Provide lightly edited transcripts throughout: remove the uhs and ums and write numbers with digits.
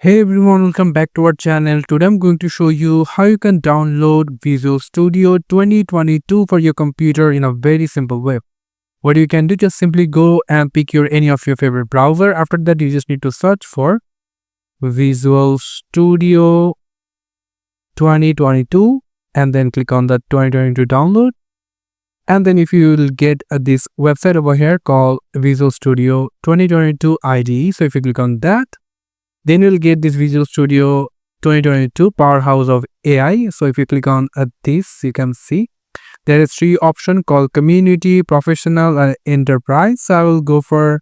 Hey everyone, welcome back to our channel. Today I'm going to show you how you can download Visual Studio 2022 for your computer in a very simple way. What you can do, just simply go and pick any of your favorite browser. After that, you just need to search for Visual Studio 2022 and then click on the 2022 download. And then if you will get this website over here called Visual Studio 2022 IDE. So if you click on that, then you'll get this Visual Studio 2022 powerhouse of AI. So if you click on this, you can see there is 3 options called community, professional, and enterprise. So I will go for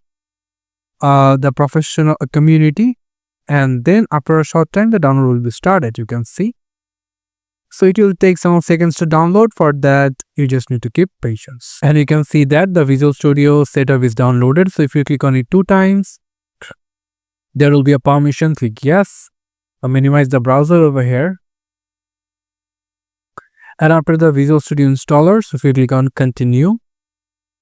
the professional community, and then after a short time the download will be started. You can see. So it will take some seconds to download. For that, you just need to keep patience. And you can see that the Visual Studio setup is downloaded. So if you click on it 2 times, there will be a permission. Click yes. Minimize the browser over here. And after the Visual Studio installer, so if you click on continue,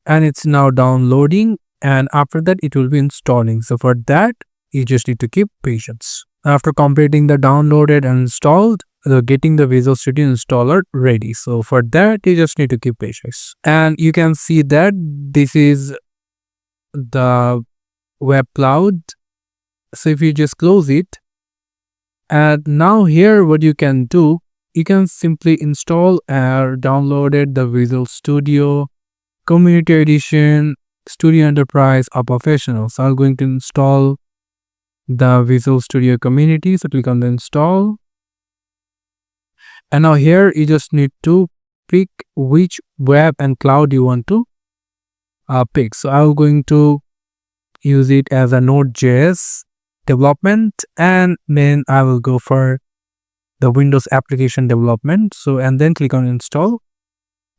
and it's now downloading, and after that it will be installing. So for that, you just need to keep patience. After completing the downloaded and installed, getting the Visual Studio installer ready. So for that, you just need to keep patience. And you can see that this is the web cloud. So if you just close it, and now here what you can do, you can simply install or downloaded the Visual Studio Community Edition, Studio Enterprise, or Professional. So I'm going to install the Visual Studio Community. So click on the install. And now here you just need to pick which web and cloud you want to pick. So I'm going to use it as a Node.js development, and then I will go for the Windows application development. So and then click on install.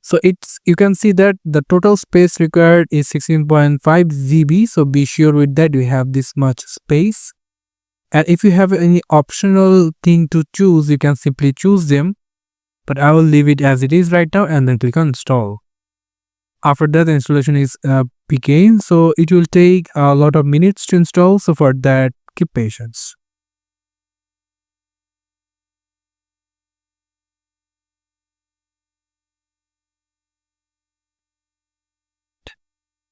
So you can see that the total space required is 16.5 GB. So be sure with that you have this much space. And if you have any optional thing to choose, you can simply choose them, but I will leave it as it is right now, and then click on install. After that, the installation is began. So it will take a lot of minutes to install. So for that, keep patience.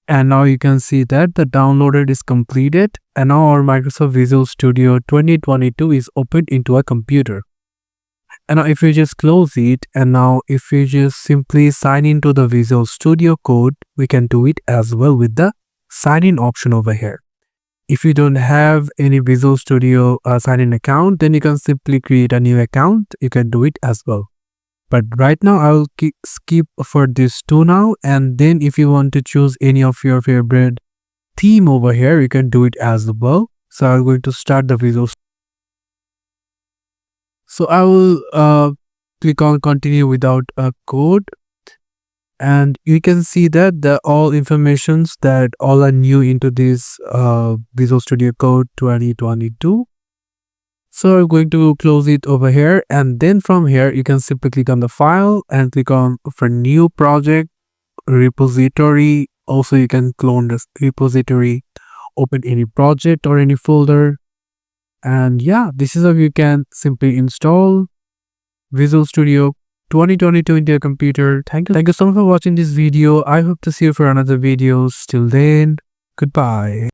And now you can see that the downloaded is completed, and now our Microsoft Visual Studio 2022 is opened into a computer. And now if you just close it, and now if you just simply sign into the Visual Studio Code, we can do it as well with the sign in option over here. If you don't have any Visual Studio sign in account, then you can simply create a new account. You can do it as well. But right now I will skip for this 2 now, and then if you want to choose any of your favorite theme over here, you can do it as well. So I'm going to start the Visual. So I will click on continue without a code, and you can see that the all informations that all are new into this Visual Studio Code 2022. So I'm going to close it over here, and then from here you can simply click on the file and click on for new project, repository. Also you can clone this repository, open any project or any folder. And yeah, this is how you can simply install Visual Studio 2022 into your computer. Thank you so much for watching this video. I hope to see you for another video. Till then, goodbye.